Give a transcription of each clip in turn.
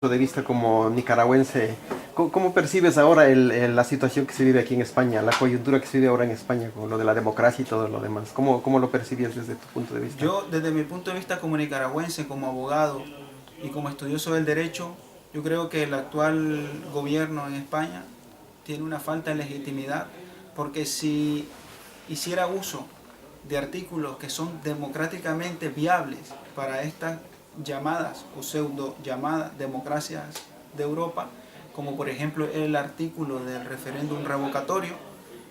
de vista como nicaragüense, ¿cómo percibes ahora la situación que se vive aquí en España, la coyuntura que se vive ahora en España con lo de la democracia y todo lo demás? ¿Cómo lo percibías desde tu punto de vista? Yo, desde mi punto de vista como nicaragüense, como abogado y como estudioso del derecho, yo creo que el actual gobierno en España tiene una falta de legitimidad, porque si hiciera uso de artículos que son democráticamente viables para estas llamadas o pseudo llamadas democracias de Europa, como por ejemplo el artículo del referéndum revocatorio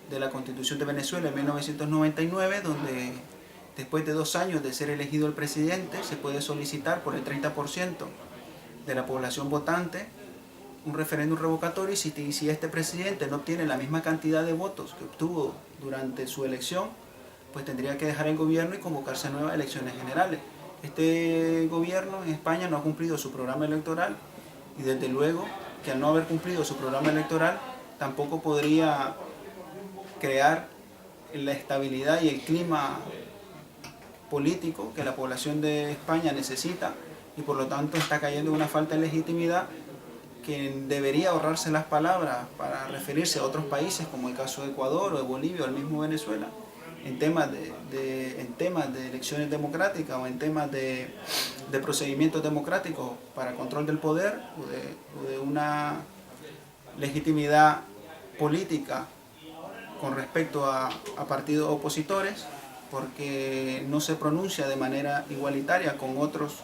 de la Constitución de Venezuela en 1999, donde después de 2 años de ser elegido el presidente se puede solicitar por el 30% de la población votante un referéndum revocatorio, y si este presidente no obtiene la misma cantidad de votos que obtuvo durante su elección, pues tendría que dejar el gobierno y convocarse a nuevas elecciones generales. Este gobierno en España no ha cumplido su programa electoral, y desde luego que al no haber cumplido su programa electoral tampoco podría crear la estabilidad y el clima político que la población de España necesita, y por lo tanto está cayendo en una falta de legitimidad que debería ahorrarse las palabras para referirse a otros países como el caso de Ecuador o de Bolivia o el mismo Venezuela en temas de elecciones democráticas o en temas de procedimientos democráticos para control del poder o de una legitimidad política con respecto a partidos opositores, porque no se pronuncia de manera igualitaria con otros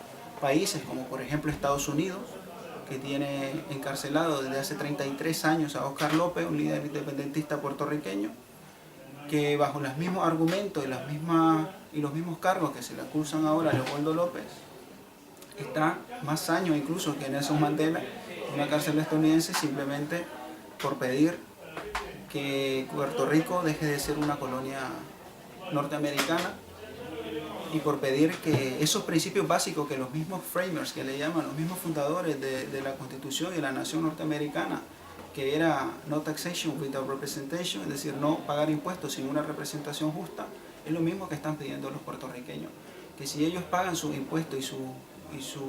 países como por ejemplo Estados Unidos, que tiene encarcelado desde hace 33 años a Oscar López, un líder independentista puertorriqueño, que bajo los mismos argumentos y los mismos cargos que se le acusan ahora a Leopoldo López, está más años incluso que Nelson Mandela en una cárcel estadounidense, simplemente por pedir que Puerto Rico deje de ser una colonia norteamericana, y por pedir que esos principios básicos que los mismos framers, que le llaman, los mismos fundadores de la Constitución y de la nación norteamericana, que era no taxation without representation, es decir, no pagar impuestos sin una representación justa, es lo mismo que están pidiendo los puertorriqueños, que si ellos pagan sus impuestos y sus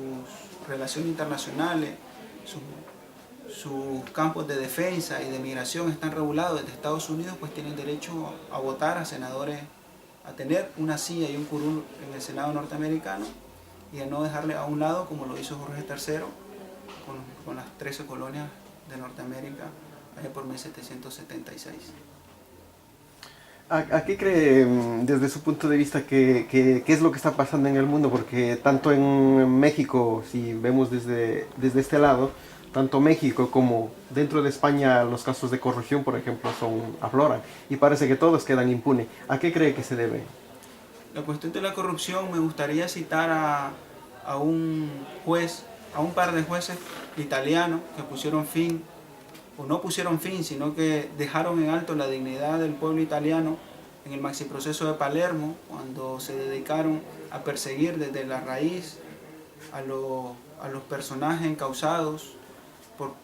relaciones internacionales, sus campos de defensa y de migración están regulados desde Estados Unidos, pues tienen derecho a votar a senadores, a tener una silla y un curul en el Senado norteamericano, y a no dejarle a un lado como lo hizo Jorge III con las 13 colonias de Norteamérica allá por 1776. ¿A qué cree, desde su punto de vista, qué es lo que está pasando en el mundo? Porque tanto en México, si vemos desde este lado, tanto México como dentro de España los casos de corrupción, por ejemplo, afloran y parece que todos quedan impunes. ¿A qué cree que se debe? La cuestión de la corrupción, me gustaría citar a un juez, a un par de jueces italianos que pusieron fin, o no pusieron fin, sino que dejaron en alto la dignidad del pueblo italiano en el maxiproceso de Palermo, cuando se dedicaron a perseguir desde la raíz a los personajes encausados por,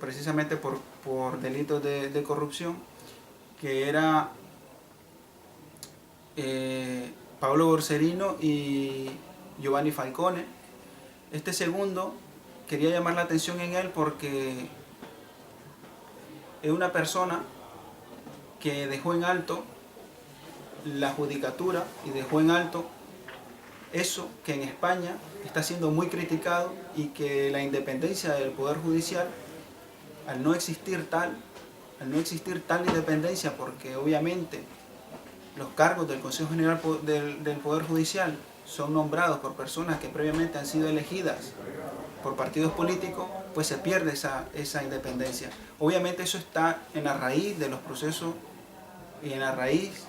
precisamente por delitos de corrupción, que era Paolo Borsellino y Giovanni Falcone. Este segundo quería llamar la atención en él porque es una persona que dejó en alto la judicatura y dejó en alto eso que en España está siendo muy criticado, y que la independencia del Poder Judicial, al no existir tal independencia, porque obviamente los cargos del Consejo General del Poder Judicial son nombrados por personas que previamente han sido elegidas por partidos políticos, pues se pierde esa independencia. Obviamente eso está en la raíz de los procesos y en la raíz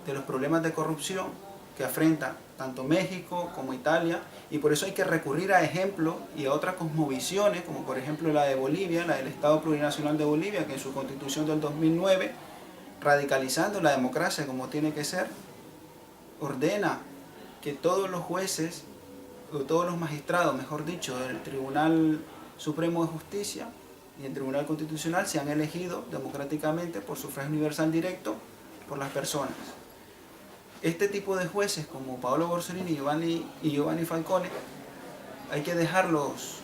de los problemas de corrupción que afrenta tanto México como Italia, y por eso hay que recurrir a ejemplos y a otras cosmovisiones, como por ejemplo la de Bolivia, la del Estado Plurinacional de Bolivia, que en su constitución del 2009, radicalizando la democracia como tiene que ser, ordena que todos los jueces, o todos los magistrados, mejor dicho, del Tribunal Supremo de Justicia y el Tribunal Constitucional sean elegidos democráticamente por sufragio universal directo por las personas. Este tipo de jueces como Paolo Borsellino y Giovanni Falcone hay que dejarlos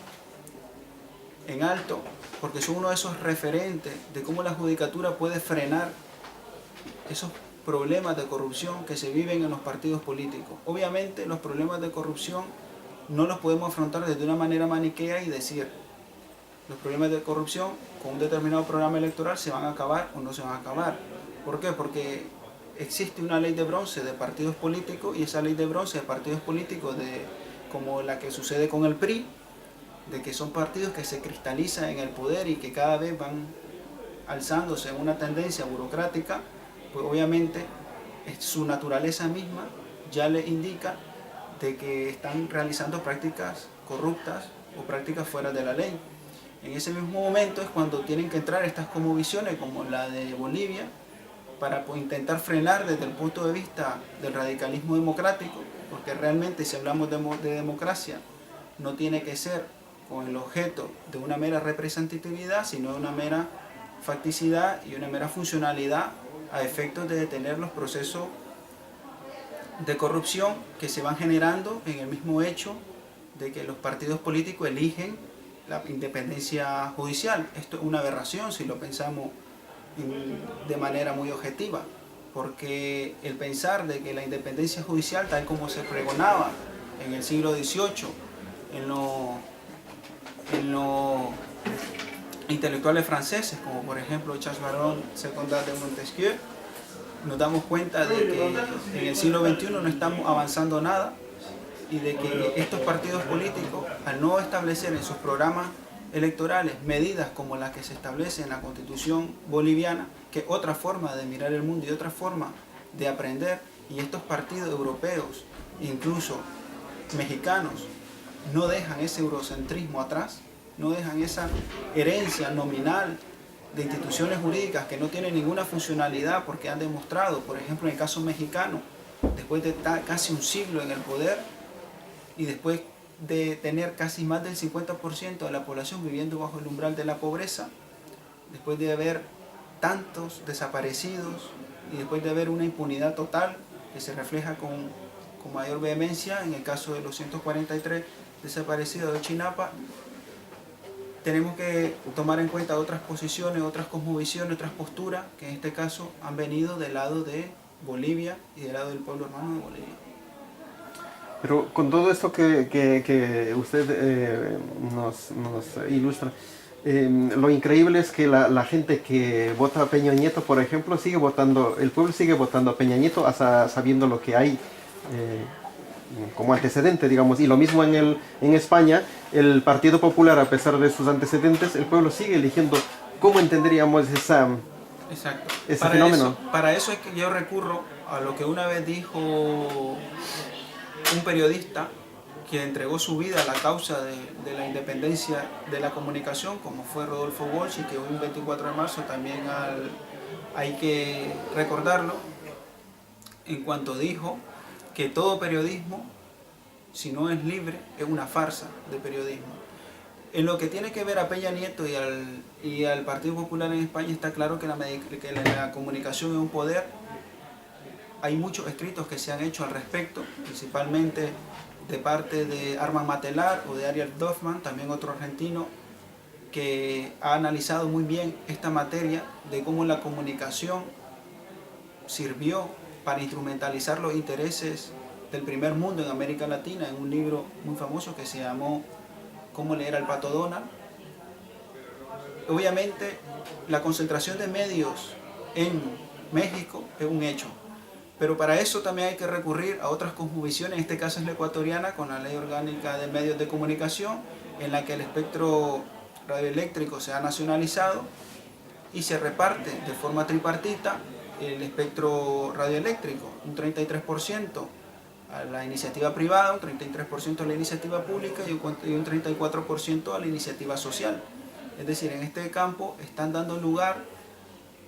en alto, porque son uno de esos referentes de cómo la judicatura puede frenar esos problemas de corrupción que se viven en los partidos políticos. Obviamente los problemas de corrupción no los podemos afrontar desde una manera maniquea y decir los problemas de corrupción con un determinado programa electoral se van a acabar o no se van a acabar. ¿Por qué? Porque existe una ley de bronce de partidos políticos, y esa ley de bronce de partidos políticos, como la que sucede con el PRI, de que son partidos que se cristalizan en el poder y que cada vez van alzándose en una tendencia burocrática, pues obviamente su naturaleza misma ya le indica de que están realizando prácticas corruptas o prácticas fuera de la ley. En ese mismo momento es cuando tienen que entrar estas cosmovisiones como la de Bolivia para intentar frenar desde el punto de vista del radicalismo democrático, porque realmente si hablamos de democracia no tiene que ser con el objeto de una mera representatividad, sino de una mera facticidad y una mera funcionalidad a efectos de detener los procesos de corrupción que se van generando en el mismo hecho de que los partidos políticos eligen la independencia judicial. Esto es una aberración si lo pensamos de manera muy objetiva, porque el pensar de que la independencia judicial, tal como se pregonaba en el siglo XVIII, en los intelectuales franceses, como por ejemplo Charles Baron Secondat de Montesquieu, nos damos cuenta de que en el siglo XXI no estamos avanzando nada, y de que estos partidos políticos, al no establecer en sus programas electorales medidas como las que se establece en la Constitución boliviana, que es otra forma de mirar el mundo y otra forma de aprender, y estos partidos europeos, incluso mexicanos, no dejan ese eurocentrismo atrás, no dejan esa herencia nominal de instituciones jurídicas que no tienen ninguna funcionalidad, porque han demostrado, por ejemplo en el caso mexicano, después de casi un siglo en el poder y después de tener casi más del 50% de la población viviendo bajo el umbral de la pobreza, después de haber tantos desaparecidos y después de haber una impunidad total que se refleja con mayor vehemencia en el caso de los 143 desaparecidos de Chinapa, tenemos que tomar en cuenta otras posiciones, otras cosmovisiones, otras posturas que en este caso han venido del lado de Bolivia y del lado del pueblo hermano de Bolivia. Pero con todo esto que usted nos ilustra, lo increíble es que la gente que vota a Peña Nieto, por ejemplo, sigue votando, el pueblo sigue votando a Peña Nieto hasta sabiendo lo que hay como antecedente, digamos. Y lo mismo en España, el Partido Popular, a pesar de sus antecedentes, el pueblo sigue eligiendo. ¿Cómo entenderíamos Exacto. ese fenómeno? Para eso es que yo recurro a lo que una vez dijo un periodista que entregó su vida a la causa de la independencia de la comunicación, como fue Rodolfo Walsh, y que hoy, un 24 de marzo, también hay que recordarlo, en cuanto dijo que todo periodismo, si no es libre, es una farsa de periodismo. En lo que tiene que ver a Peña Nieto y al Partido Popular en España, está claro que la comunicación es un poder. Hay muchos escritos que se han hecho al respecto, principalmente de parte de Armand Matelar o de Ariel Dorfman, también otro argentino, que ha analizado muy bien esta materia de cómo la comunicación sirvió para instrumentalizar los intereses del primer mundo en América Latina, en un libro muy famoso que se llamó Cómo leer al Pato Donald. Obviamente, la concentración de medios en México es un hecho, pero para eso también hay que recurrir a otras cosmovisiones, en este caso es la ecuatoriana, con la Ley Orgánica de Medios de Comunicación, en la que el espectro radioeléctrico se ha nacionalizado y se reparte de forma tripartita el espectro radioeléctrico, un 33% a la iniciativa privada, un 33% a la iniciativa pública y un 34% a la iniciativa social. Es decir, en este campo están dando lugar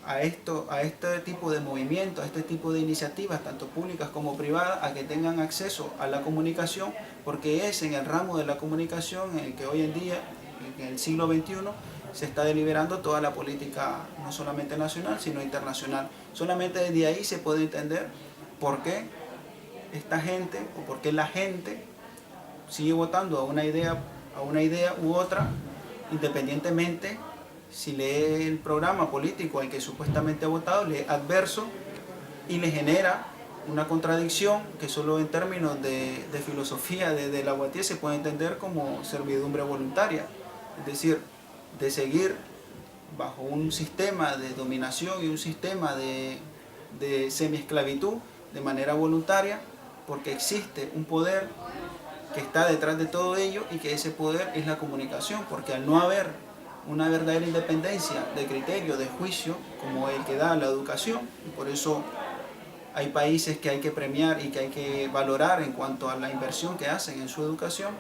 a este tipo de movimientos, a este tipo de iniciativas, tanto públicas como privadas, a que tengan acceso a la comunicación, porque es en el ramo de la comunicación en el que hoy en día, en el siglo XXI, se está deliberando toda la política, no solamente nacional, sino internacional. Solamente desde ahí se puede entender por qué esta gente, o por qué la gente sigue votando a una idea u otra, independientemente si lee el programa político al que supuestamente ha votado, lee adverso y le genera una contradicción que solo en términos de filosofía de Lavoisier se puede entender como servidumbre voluntaria, es decir, de seguir bajo un sistema de dominación y un sistema de semiesclavitud de manera voluntaria, porque existe un poder que está detrás de todo ello y que ese poder es la comunicación, porque al no haber una verdadera independencia de criterio, de juicio, como el que da la educación, y por eso hay países que hay que premiar y que hay que valorar en cuanto a la inversión que hacen en su educación,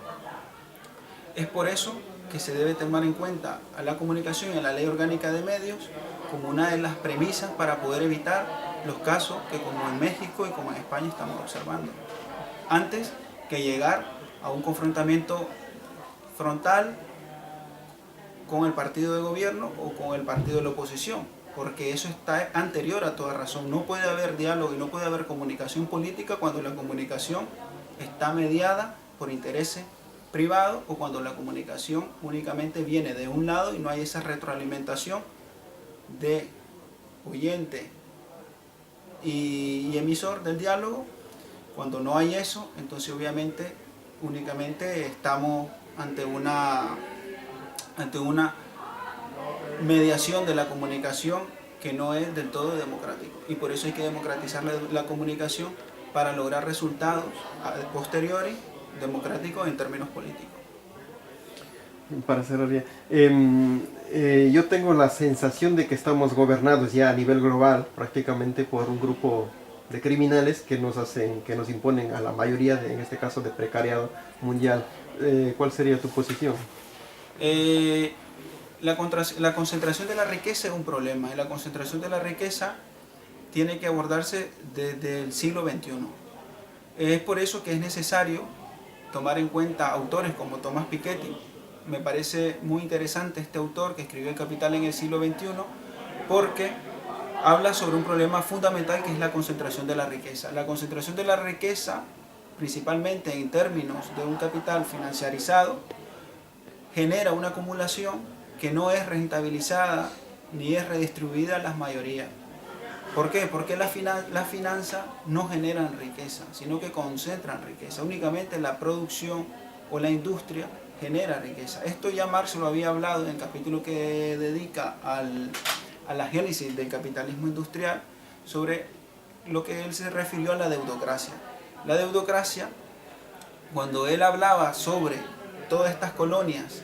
es por eso que se debe tomar en cuenta a la comunicación y a la ley orgánica de medios como una de las premisas para poder evitar los casos que como en México y como en España estamos observando, antes que llegar a un confrontamiento frontal con el partido de gobierno o con el partido de la oposición, porque eso está anterior a toda razón. No puede haber diálogo y no puede haber comunicación política cuando la comunicación está mediada por intereses privados o cuando la comunicación únicamente viene de un lado y no hay esa retroalimentación de oyente y emisor del diálogo. Cuando no hay eso, entonces obviamente únicamente estamos ante una mediación de la comunicación que no es del todo democrático, y por eso hay que democratizar la comunicación para lograr resultados posteriores democráticos en términos políticos. Para cerrar ya, yo tengo la sensación de que estamos gobernados ya a nivel global prácticamente por un grupo de criminales que nos imponen a la mayoría, en este caso de precariado mundial. ¿Cuál sería tu posición? La concentración de la riqueza es un problema, y la concentración de la riqueza tiene que abordarse desde el siglo XXI. Es por eso que es necesario tomar en cuenta autores como Thomas Piketty. Me parece muy interesante este autor que escribió El Capital en el siglo XXI, porque habla sobre un problema fundamental que es la concentración de la riqueza. La concentración de la riqueza, principalmente en términos de un capital financiarizado, genera una acumulación que no es rentabilizada ni es redistribuida a las mayorías. ¿Por qué? Porque las finanzas no generan riqueza, sino que concentran riqueza. Únicamente la producción o la industria genera riqueza. Esto ya Marx lo había hablado en el capítulo que dedica a la génesis del capitalismo industrial, sobre lo que él se refirió a la deutocracia. La deutocracia, cuando él hablaba sobre todas estas colonias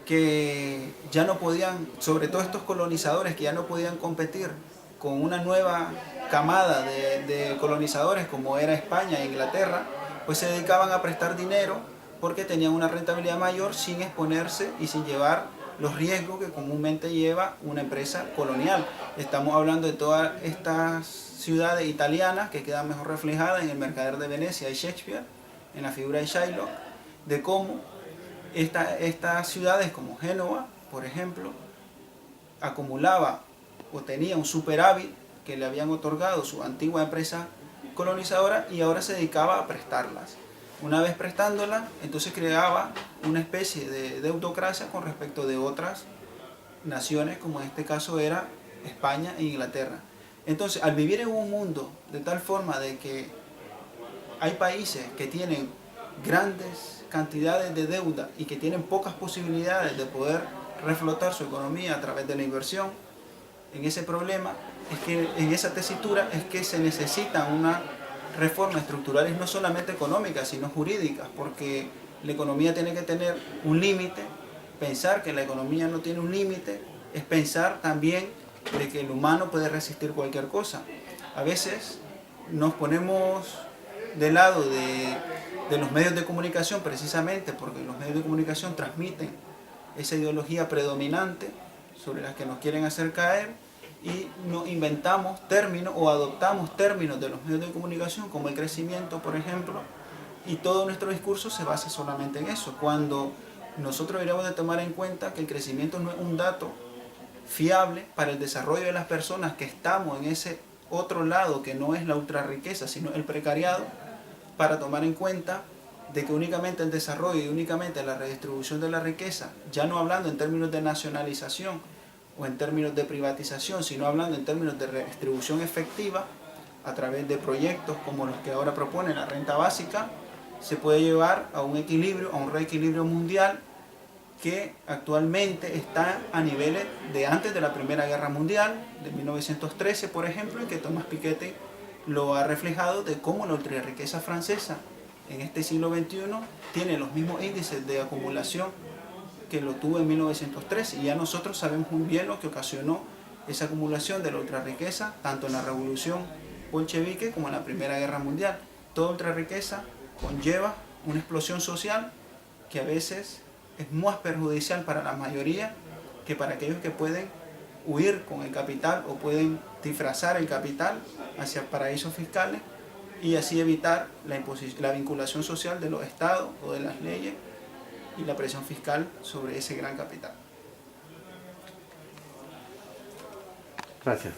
que ya no podían, sobre todo estos colonizadores que ya no podían competir con una nueva camada de colonizadores como era España e Inglaterra, pues se dedicaban a prestar dinero porque tenían una rentabilidad mayor sin exponerse y sin llevar los riesgos que comúnmente lleva una empresa colonial. Estamos hablando de todas estas ciudades italianas que quedan mejor reflejadas en El Mercader de Venecia y Shakespeare, en la figura de Shylock, de cómo estas ciudades como Génova, por ejemplo, acumulaba o tenía un superávit que le habían otorgado su antigua empresa colonizadora y ahora se dedicaba a prestarlas. Una vez prestándolas, entonces creaba una especie de deutocracia con respecto de otras naciones, como en este caso era España e Inglaterra. Entonces, al vivir en un mundo de tal forma de que hay países que tienen grandes cantidades de deuda y que tienen pocas posibilidades de poder reflotar su economía a través de la inversión, en ese problema, es que en esa tesitura es que se necesita una reformas estructurales no solamente económicas, sino jurídicas, porque la economía tiene que tener un límite. Pensar que la economía no tiene un límite es pensar también de que el humano puede resistir cualquier cosa. A veces nos ponemos del lado de los medios de comunicación precisamente porque los medios de comunicación transmiten esa ideología predominante sobre la que nos quieren hacer caer, y nos inventamos términos o adoptamos términos de los medios de comunicación como el crecimiento, por ejemplo, y todo nuestro discurso se basa solamente en eso, cuando nosotros deberíamos de tomar en cuenta que el crecimiento no es un dato fiable para el desarrollo de las personas que estamos en ese otro lado que no es la ultrarriqueza, sino el precariado, para tomar en cuenta de que únicamente el desarrollo y únicamente la redistribución de la riqueza, ya no hablando en términos de nacionalización o en términos de privatización, sino hablando en términos de redistribución efectiva, a través de proyectos como los que ahora propone la renta básica, se puede llevar a un equilibrio, a un reequilibrio mundial que actualmente está a niveles de antes de la Primera Guerra Mundial, de 1913 por ejemplo, y que Thomas Piketty lo ha reflejado de cómo la ultrarriqueza francesa en este siglo XXI tiene los mismos índices de acumulación que lo tuvo en 1913, y ya nosotros sabemos muy bien lo que ocasionó esa acumulación de la ultrarriqueza, tanto en la revolución bolchevique como en la Primera Guerra Mundial. Toda ultrarriqueza conlleva una explosión social que a veces es más perjudicial para la mayoría que para aquellos que pueden huir con el capital o pueden disfrazar el capital hacia paraísos fiscales y así evitar la vinculación social de los estados o de las leyes y la presión fiscal sobre ese gran capital. Gracias.